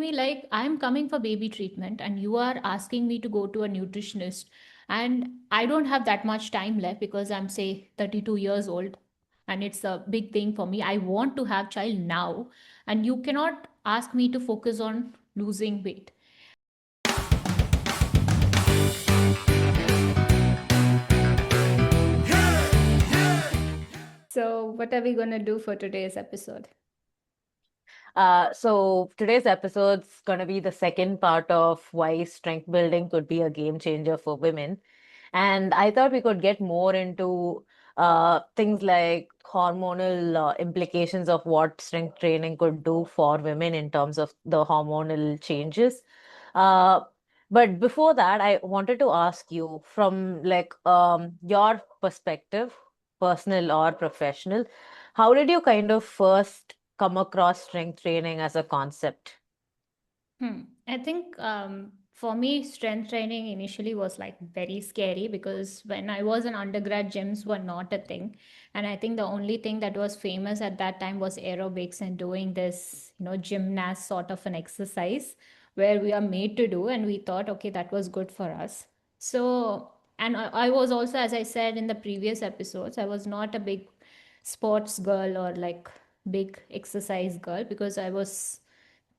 me like I'm coming for baby treatment and you are asking me to go to a nutritionist, and I don't have that much time left because I'm say 32 years old, and it's a big thing for me. I want to have child now, and you cannot ask me to focus on losing weight. So, what are we going to do for today's episode? So today's episode's going to be the second part of why strength building could be a game changer for women. And I thought we could get more into things like hormonal implications of what strength training could do for women in terms of the hormonal changes. Uh, but before that, I wanted to ask you from your perspective, personal or professional, how did you kind of first come across strength training as a concept? I think for me, strength training initially was like very scary because when I was an undergrad, gyms were not a thing. And I think the only thing that was famous at that time was aerobics and doing this, gymnast sort of an exercise where we are made to do. And we thought, okay, that was good for us. So, and I was also, as I said in the previous episodes, I was not a big sports girl or like big exercise girl because I was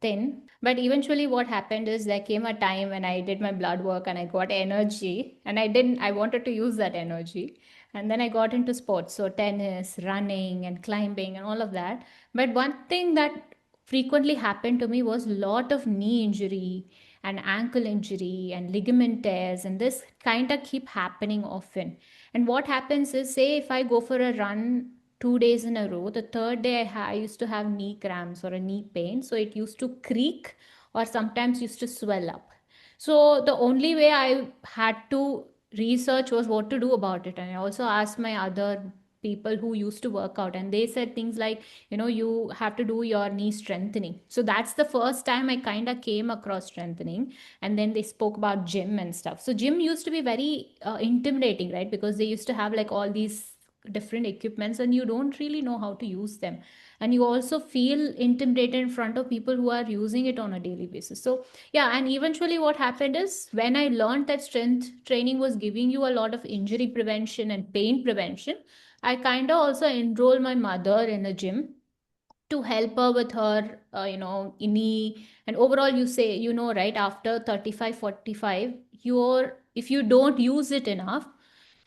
thin. But eventually, what happened is there came a time when I did my blood work and I got energy, and I wanted to use that energy. And then I got into sports, so tennis, running, and climbing, and all of that. But one thing that frequently happened to me was a lot of knee injury and ankle injury and ligament tears, and this kind of keep happening often. And what happens is, say if I go for a run 2 days in a row, the third day I used to have knee cramps or a knee pain, so it used to creak or sometimes used to swell up. So the only way I had to research was what to do about it. And I also asked my other people who used to work out, and they said things like, you have to do your knee strengthening. So that's the first time I kind of came across strengthening. And then they spoke about gym and stuff. So gym used to be very intimidating, right? Because they used to have like all these different equipments and you don't really know how to use them, and you also feel intimidated in front of people who are using it on a daily basis. So yeah, and eventually what happened is when I learned that strength training was giving you a lot of injury prevention and pain prevention, I kind of also enrolled my mother in a gym to help her with her knee. And overall, you say, right after 35, 45, your if you don't use it enough,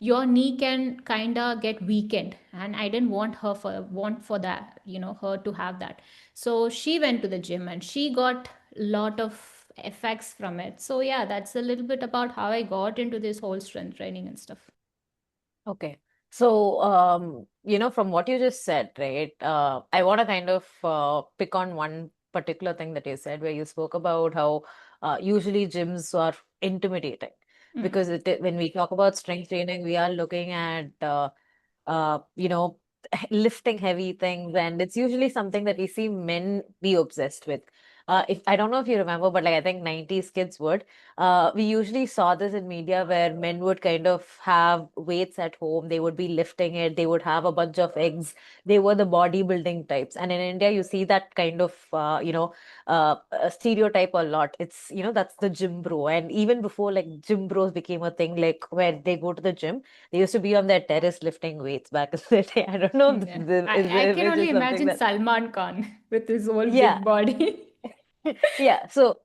your knee can kind of get weakened, and I didn't want for that, her to have that. So she went to the gym and she got a lot of effects from it. So yeah, that's a little bit about how I got into this whole strength training and stuff. Okay. So, from what you just said, right, I want to kind of pick on one particular thing that you said, where you spoke about how usually gyms are intimidating Mm. because when we talk about strength training, we are looking at uh, you know, lifting heavy things, and it's usually something that we see men be obsessed with. If I don't know if you remember, but like I think 90s kids would. We usually saw this in media where men would kind of have weights at home. They would be lifting it. They would have a bunch of eggs. They were the bodybuilding types. And in India, you see that kind of, a stereotype a lot. It's, that's the gym bro. And even before like gym bros became a thing, like where they go to the gym, they used to be on their terrace lifting weights back in the day. I don't know if Yeah, I if can it's only just something imagine that, Salman Khan with his whole yeah, big body. yeah. So,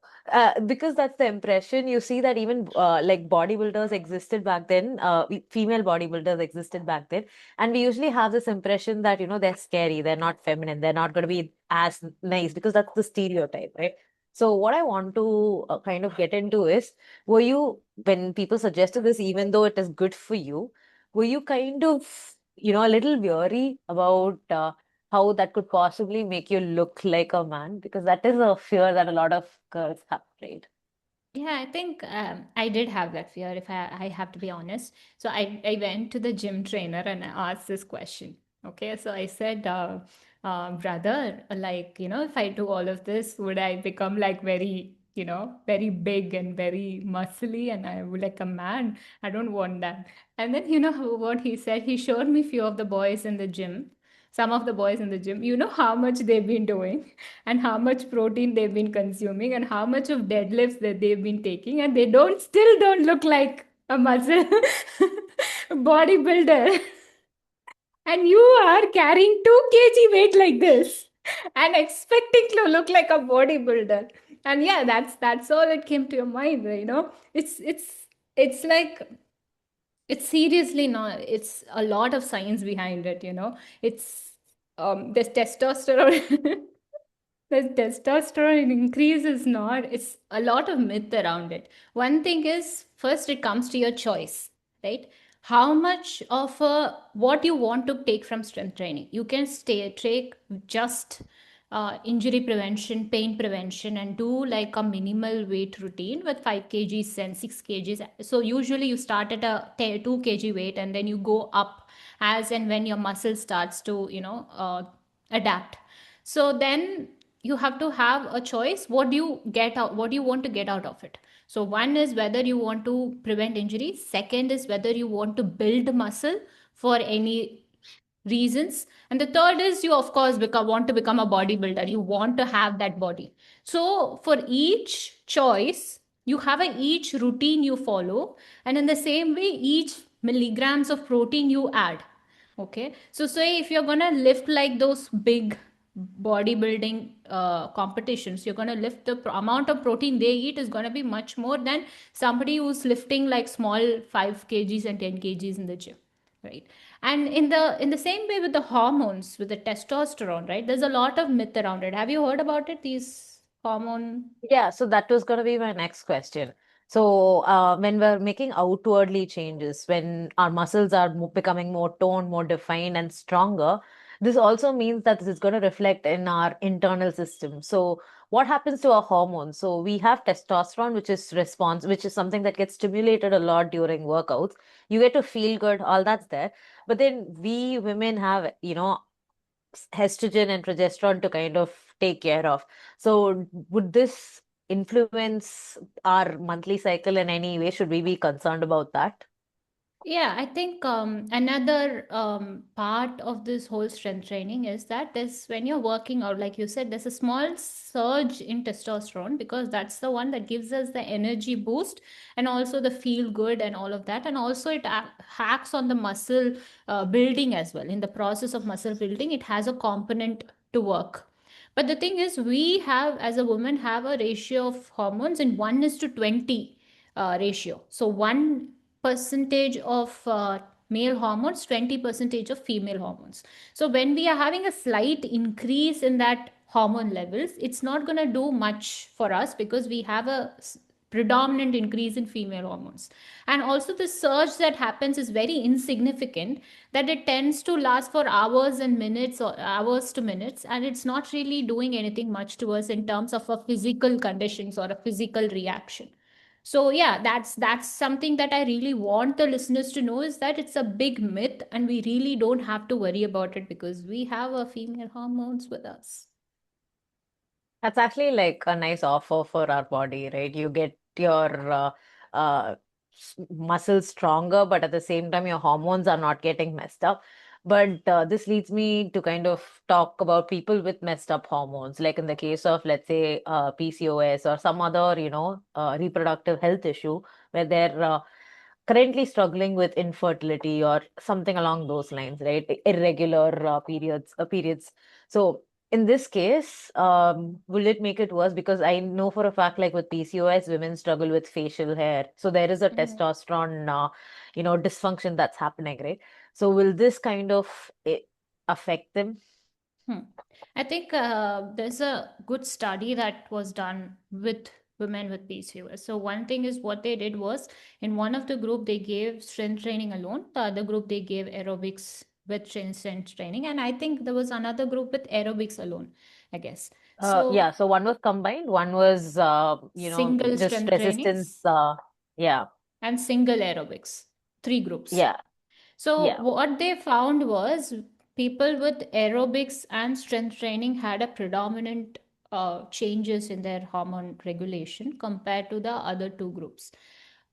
because that's the impression, you see that even like bodybuilders existed back then, female bodybuilders existed back then. And we usually have this impression that, they're scary, they're not feminine, they're not going to be as nice because that's the stereotype, right? So, what I want to kind of get into is, when people suggested this, even though it is good for you, were you kind of, a little weary about how that could possibly make you look like a man? Because that is a fear that a lot of girls have, right? Yeah, I think I did have that fear, if I have to be honest. So I went to the gym trainer and I asked this question. Okay, so I said, brother, like, if I do all of this, would I become like very, very big and very muscly and I would like a man? I don't want that. And then, what he said? He showed me few of the boys in the gym. some of the boys in the gym, you know how much they've been doing and how much protein they've been consuming and how much of deadlifts that they've been taking, and they don't still don't look like a muscle bodybuilder. And you are carrying 2 kg weight like this and expecting to look like a bodybuilder. And yeah, that's all it came to your mind, you know. It's like, it's seriously not, it's a lot of science behind it, you know. It's there's testosterone. The testosterone increase is not, it's a lot of myth around it. One thing is, first it comes to your choice, right? How much of a, what you want to take from strength training. You can stay take just injury prevention, pain prevention, and do like a minimal weight routine with 5 kgs and 6 kgs. So usually you start at a 2 kg weight, and then you go up as and when your muscle starts to, adapt. So then you have to have a choice. What do you get out, what do you want to get out of it? So one is whether you want to prevent injury, second is whether you want to build muscle for any reasons, and the third is you of course want to become a bodybuilder, you want to have that body. So for each choice you have a each routine you follow, and in the same way each milligrams of protein you add. Okay, so say if you're gonna lift like those big bodybuilding competitions, you're gonna lift the amount of protein they eat is gonna be much more than somebody who's lifting like small 5 kgs and 10 kgs in the gym, right? And in the same way with the hormones, with the testosterone, right, there's a lot of myth around it. Have you heard about it, these hormone? Yeah, so that was going to be my next question. So, when we're making outwardly changes, when our muscles are becoming more toned, more defined, and stronger, this also means that this is going to reflect in our internal system. So, what happens to our hormones? So, we have testosterone, which is something that gets stimulated a lot during workouts. You get to feel good, all that's there. But then we women have, estrogen and progesterone to kind of take care of. So, would this influence our monthly cycle in any way? Should we be concerned about that? Yeah, I think another part of this whole strength training is that this, when you're working out, like you said, there's a small surge in testosterone because that's the one that gives us the energy boost and also the feel good and all of that. And also it hacks on the muscle building as well. In the process of muscle building, it has a component to work. But the thing is, we have, as a woman, have a ratio of hormones in 1 is to 20 ratio. So 1% of male hormones, 20% of female hormones. So when we are having a slight increase in that hormone levels, it's not going to do much for us because we have a predominant increase in female hormones. And also the surge that happens is very insignificant, that it tends to last for hours and minutes or hours to minutes, and it's not really doing anything much to us in terms of a physical conditions or a physical reaction. So yeah, that's something that I really want the listeners to know, is that it's a big myth and we really don't have to worry about it because we have a female hormones with us. That's actually like a nice offer for our body, right? You get your uh, muscles stronger, but at the same time, your hormones are not getting messed up. But this leads me to kind of talk about people with messed up hormones, like in the case of, let's say, PCOS or some other, reproductive health issue where they're currently struggling with infertility or something along those lines, right? Irregular periods. So in this case, will it make it worse? Because I know for a fact, like with PCOS, women struggle with facial hair. So there is a Mhm. testosterone, dysfunction that's happening, right? So will this kind of affect them? Hmm. I think there's a good study that was done with women with PCOS. So one thing is what they did was, in one of the group they gave strength training alone, the other group they gave aerobics with strength training, and I think there was another group with aerobics alone, I guess. So Yeah, so one was combined, one was, single just strength resistance. trainings Yeah, and single aerobics, three groups. yeah, So yeah. what they found was people with aerobics and strength training had a predominant changes in their hormone regulation compared to the other two groups.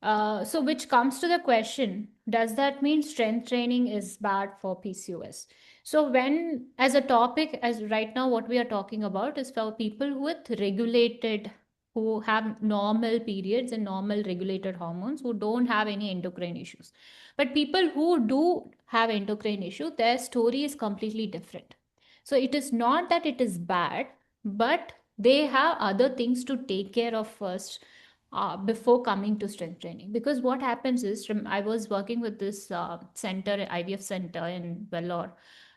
So which comes to the question, does that mean strength training is bad for PCOS? So when, as a topic, as right now what we are talking about is for people with regulated, who have normal periods and normal regulated hormones, who don't have any endocrine issues. But people who do have endocrine issue, their story is completely different. So it is not that it is bad, but they have other things to take care of first, before coming to strength training. Because what happens is, I was working with this center, IVF center in Vellore,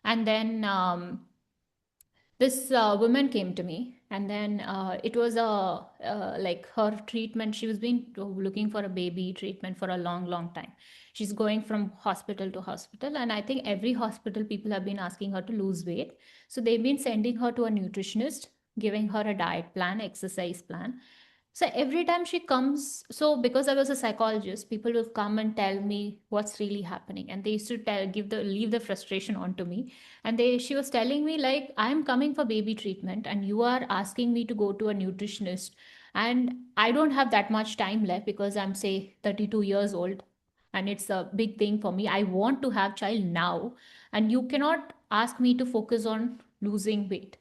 and then this woman came to me, and then it was a like her treatment. She was been looking for a baby treatment for a long, long time. She's going from hospital to hospital, and I think every hospital people have been asking her to lose weight. So they've been sending her to a nutritionist, giving her a diet plan, exercise plan. So every time she comes, so because I was a psychologist, people will come and tell me what's really happening, and they used to leave the frustration onto me. And she was telling me like, I'm coming for baby treatment, and you are asking me to go to a nutritionist, and I don't have that much time left because I'm say 32 years old, and it's a big thing for me. I want to have child now, and you cannot ask me to focus on losing weight.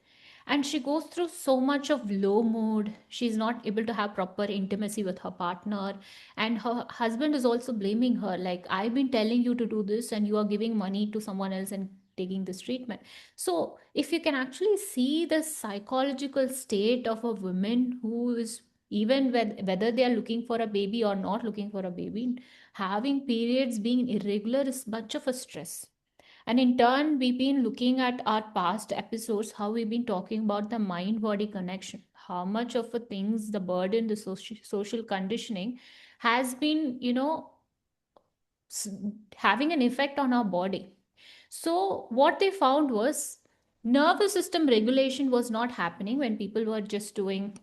And she goes through so much of low mood. She's not able to have proper intimacy with her partner, and her husband is also blaming her like, I've been telling you to do this, and you are giving money to someone else and taking this treatment. So if you can actually see the psychological state of a woman who is, even whether they are looking for a baby or not looking for a baby, having periods being irregular is much of a stress. And in turn, we've been looking at our past episodes, how we've been talking about the mind body connection, how much of a things, the burden, the social conditioning has been, s- having an effect on our body. So, what they found was nervous system regulation was not happening when people were just doing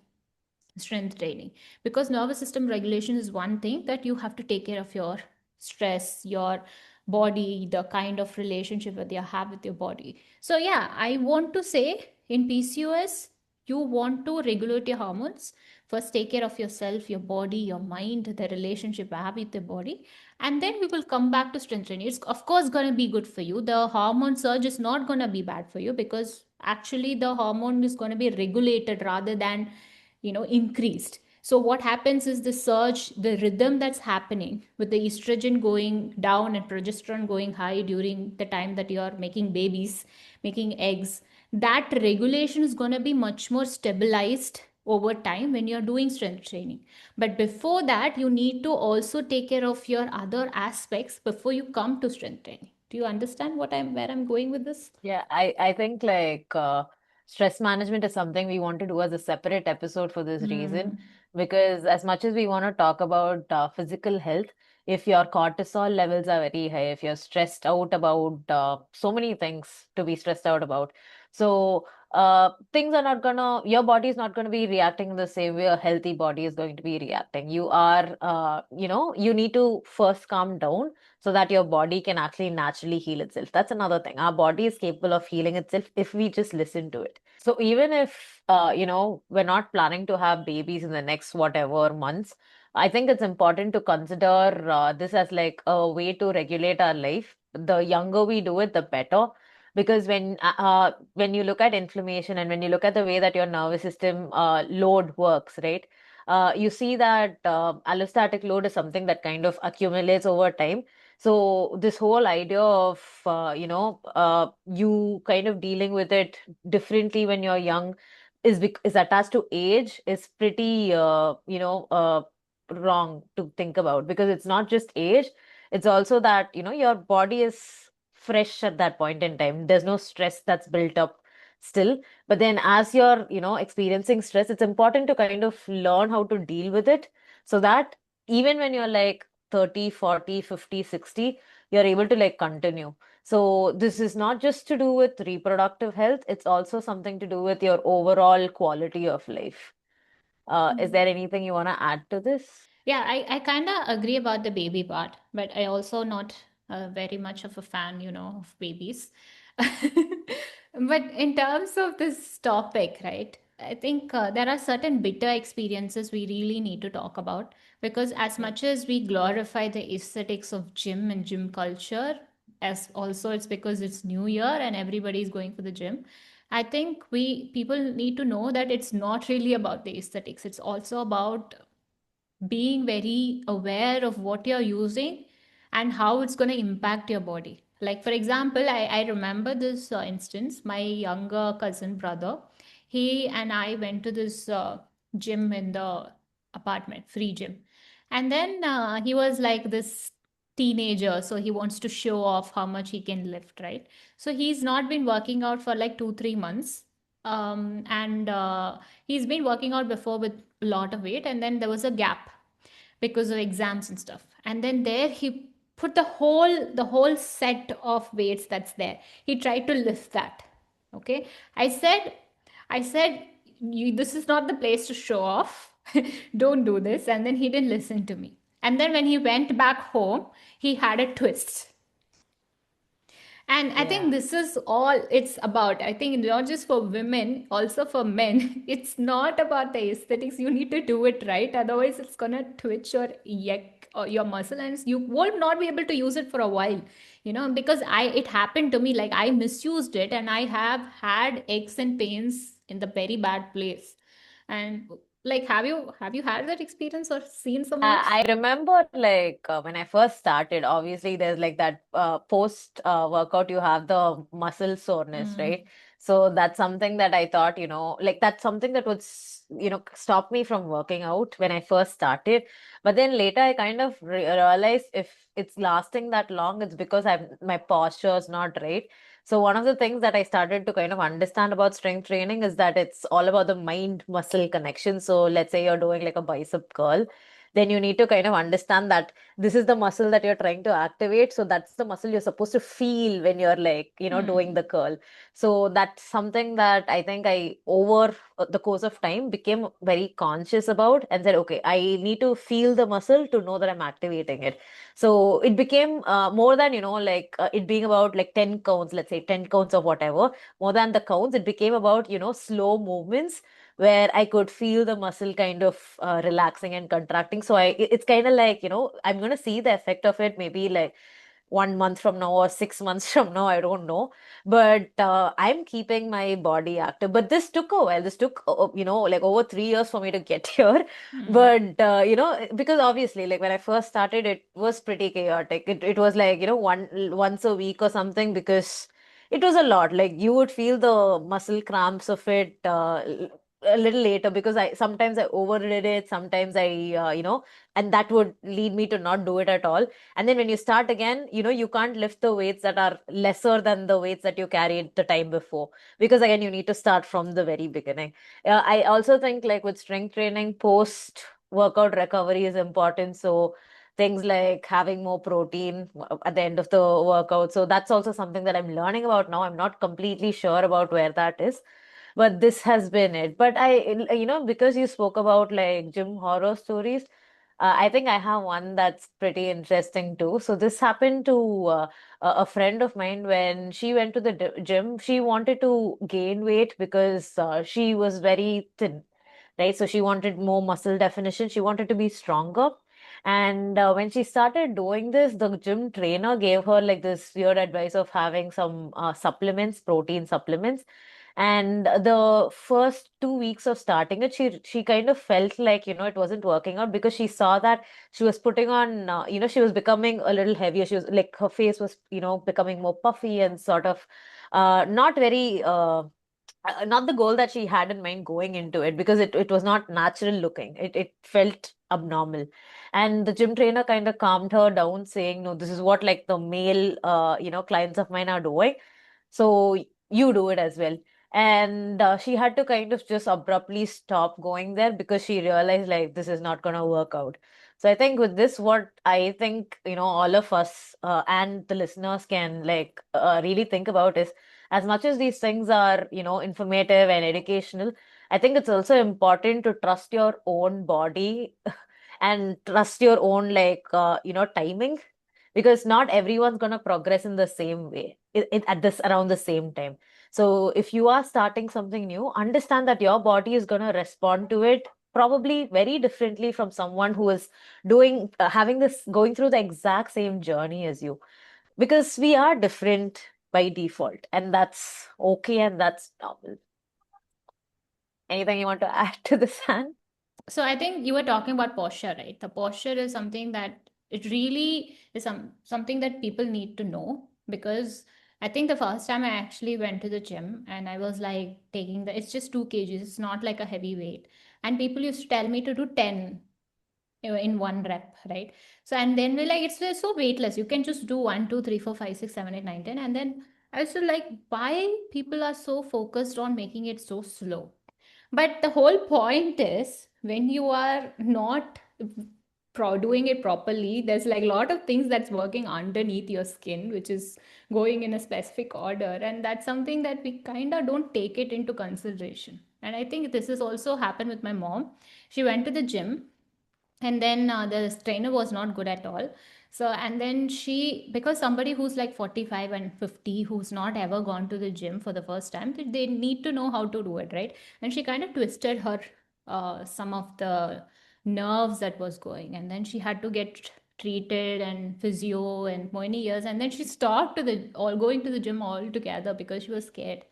strength training, because nervous system regulation is one thing that you have to take care of your stress, your body, the kind of relationship that you have with your body. So yeah, I want to say, in PCOS, you want to regulate your hormones. First, take care of yourself, your body, your mind, the relationship you have with the body, and then we will come back to strength training. It's of course going to be good for you. The hormone surge is not going to be bad for you, because actually the hormone is going to be regulated rather than increased. So what happens is the surge, the rhythm that's happening with the estrogen going down and progesterone going high during the time that you are making babies, making eggs, that regulation is going to be much more stabilized over time when you're doing strength training. But before that, you need to also take care of your other aspects before you come to strength training. Do you understand where I'm going with this? Yeah, I think like stress management is something we want to do as a separate episode for this reason. Hmm. Because as much as we want to talk about physical health, if your cortisol levels are very high, if you're stressed out about so many things to be stressed out about, so things are not gonna, your body is not gonna be reacting the same way a healthy body is going to be reacting. You are, you need to first calm down so that your body can actually naturally heal itself. That's another thing. Our body is capable of healing itself if we just listen to it. So even if, we're not planning to have babies in the next whatever months, I think it's important to consider this as like a way to regulate our life. The younger we do it, the better. Because when you look at inflammation and when you look at the way that your nervous system load works, right? You see that allostatic load is something that kind of accumulates over time. So this whole idea of you kind of dealing with it differently when you're young is attached to age is pretty wrong to think about, because it's not just age, it's also that your body is fresh at that point in time. There's no stress that's built up still. But then as you're experiencing stress, it's important to kind of learn how to deal with it, so that even when you're like 30, 40, 50, 60, you're able to like continue. So this is not just to do with reproductive health, it's also something to do with your overall quality of life. Is there anything you want to add to this? Yeah, I kind of agree about the baby part, but I also not very much of a fan, of babies. But in terms of this topic, right, I think there are certain bitter experiences we really need to talk about, because as Yeah. much as we glorify the aesthetics of gym and gym culture, as also it's because it's new year and everybody is going for the gym. I think we people need to know that it's not really about the aesthetics, it's also about being very aware of what you're using and how it's going to impact your body. Like, for example, I remember this instance. My younger cousin brother, he and I went to this gym in the apartment, free gym. And then he was like this teenager, so he wants to show off how much he can lift, right? So he's not been working out for like 2 3 months. And he's been working out before with a lot of weight, and then there was a gap because of exams and stuff. And then there he put the whole set of weights that's there. He tried to lift that. Okay. I said this is not the place to show off. Don't do this. And then he didn't listen to me. And then when he went back home, he had a twist. And I think Yeah. this is all it's about. I think not just for women, also for men. It's not about the aesthetics. You need to do it right. Otherwise, it's gonna twitch your yak or your muscle, and you will not be able to use it for a while. Because it happened to me. Like, I misused it, and I have had aches and pains in the very bad place. And like, have you had that experience or seen someone else? I remember like when I first started, obviously there's like that post workout you have the muscle soreness, right? Mm. So that's something that I thought, like that's something that would, stop me from working out when I first started. But then later I kind of realized if it's lasting that long, it's because my posture is not right. So one of the things that I started to kind of understand about strength training is that it's all about the mind muscle connection. So let's say you're doing like a bicep curl, then you need to kind of understand that this is the muscle that you're trying to activate. So that's the muscle you're supposed to feel when you're like, doing the Hmm. curl. So that's something that I think I, over the course of time, became very conscious about and said, okay, I need to feel the muscle to know that I'm activating it. So it became more than, like it being about like 10 counts, let's say 10 counts of whatever, more than the counts, it became about, slow movements where I could feel the muscle kind of relaxing and contracting. So it's kind of like, I'm going to see the effect of it maybe like 1 month from now or 6 months from now, I don't know. But I'm keeping my body active. But this took a while. This took, like over 3 years for me to get here. Hmm. But, because obviously, like when I first started, it was pretty chaotic. It was like, once a week or something because it was a lot. Like you would feel the muscle cramps of it a little later because I sometimes I overdid it, sometimes I, and that would lead me to not do it at all. And then when you start again, you can't lift the weights that are lesser than the weights that you carried the time before. Because again, you need to start from the very beginning. I also think like with strength training, post workout recovery is important. So things like having more protein at the end of the workout. So that's also something that I'm learning about now. I'm not completely sure about where that is, but this has been it. But because you spoke about like gym horror stories, I think I have one that's pretty interesting too. So this happened to a friend of mine when she went to the gym. She wanted to gain weight because she was very thin, right? So she wanted more muscle definition. She wanted to be stronger. And when she started doing this, the gym trainer gave her like this weird advice of having some supplements, protein supplements. And the first 2 weeks of starting it, she kind of felt like, it wasn't working out because she saw that she was putting on, she was becoming a little heavier. She was like, her face was, becoming more puffy and sort of not very not the goal that she had in mind going into it because it was not natural looking. It felt abnormal. And the gym trainer kind of calmed her down saying, no, this is what like the male clients of mine are doing, so you do it as well. And she had to kind of just abruptly stop going there because she realized like this is not going to work out. So I think with this, what I think, all of us and the listeners can like really think about is, as much as these things are, informative and educational, I think it's also important to trust your own body and trust your own like timing, because not everyone's going to progress in the same way at this around the same time. So if you are starting something new, understand that your body is going to respond to it probably very differently from someone who is doing having this going through the exact same journey as you. because we are different by default, and that's okay and that's normal. Anything you want to add to this, Anne? So I think you were talking about posture, right? The posture is something that it really is something that people need to know, because I think the first time I actually went to the gym and I was like taking it's just 2 kgs, it's not like a heavy weight. And people used to tell me to do 10 in one rep, right? So, and then we're like, it's so weightless. You can just do 1, 2, 3, 4, 5, 6, 7, 8, 9, 10. And then I was like, why people are so focused on making it so slow? But the whole point is when you are not doing it properly, there's like a lot of things that's working underneath your skin, which is going in a specific order. And that's something that we kind of don't take it into consideration. And I think this has also happened with my mom. She went to the gym, and then the trainer was not good at all. So, and then because somebody who's like 45 and 50, who's not ever gone to the gym for the first time, they need to know how to do it, right? And she kind of twisted her some of the nerves that was going, and then she had to get treated and physio and many years, and then she stopped to the all going to the gym altogether because she was scared.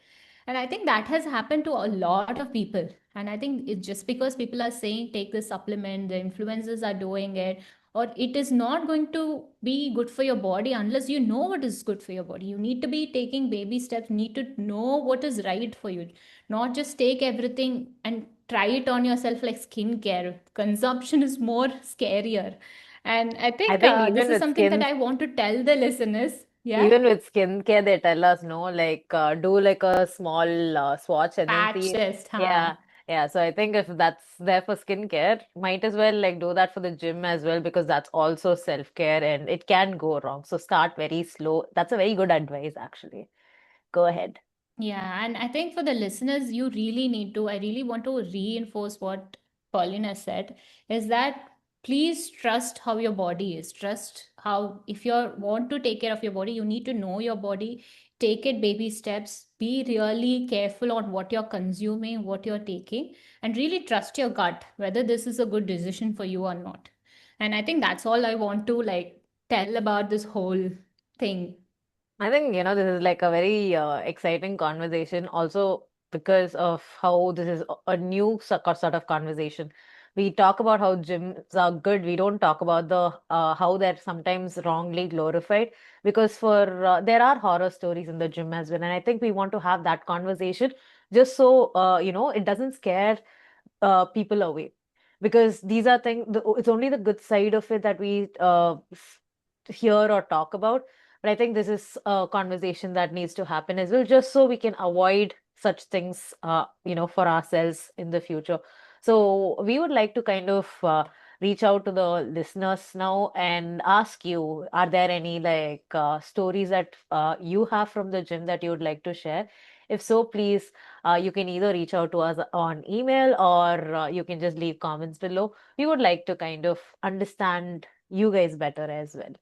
And I think that has happened to a lot of people. And I think it's just because people are saying take this supplement, the influencers are doing it, or it is not going to be good for your body unless you know what is good for your body. You need to be taking baby steps, need to know what is right for you, not just take everything and try it on yourself like skincare. Consumption is more scarier. And I I think think this is something that I want to tell the listeners. Yeah, even with skincare, they tell us no, like do like a small swatch and then patch see. test, huh? Yeah, yeah. So I think if that's there for skincare, might as well like do that for the gym as well because that's also self-care and it can go wrong. So start very slow. That's a very good advice, actually. Go ahead. Yeah, and I think for the listeners, I really want to reinforce what Paulina said, is that please trust how your body is. Trust how, if you want to take care of your body, you need to know your body, take it baby steps, be really careful on what you're consuming, what you're taking, and really trust your gut, whether this is a good decision for you or not. And I think that's all I want to like tell about this whole thing. I think, this is like a very exciting conversation also because of how this is a new sort of conversation. We talk about how gyms are good. We don't talk about the how they're sometimes wrongly glorified because for there are horror stories in the gym as well. And I think we want to have that conversation just so it doesn't scare people away because these are things it's only the good side of it that we hear or talk about, but I think this is a conversation that needs to happen as well just so we can avoid such things for ourselves in the future. So we would like to kind of reach out to the listeners now and ask you, are there any like stories that you have from the gym that you would like to share? If so, please, you can either reach out to us on email or you can just leave comments below. We would like to kind of understand you guys better as well.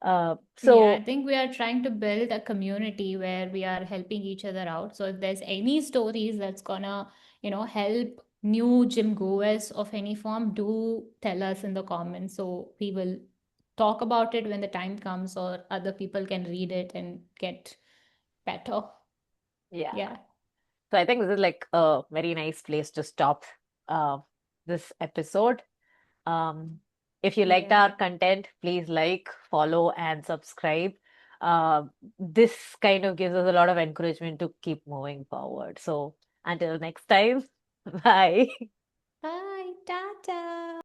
Yeah, I So think we are trying to build a community where we are helping each other out. So if there's any stories that's gonna, help new gym goers of any form, do tell us in the comments. So we will talk about it when the time comes, or other people can read it and get better. yeah, Yeah. so I think this is like a very nice place to stop uh, this episode. Um, if you liked Yeah. our content, please like, follow, and subscribe. Uh, this kind of gives us a lot of encouragement to keep moving forward. So until next time, bye. Bye. Tata.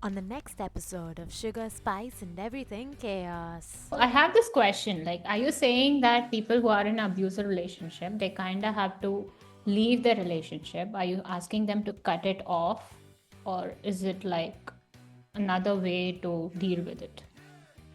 On the next episode of Sugar, Spice, and Everything Chaos. I have this question. Like, are you saying that people who are in an abusive relationship, they kind of have to leave the relationship? Are you asking them to cut it off? Or is it like another way to deal with it?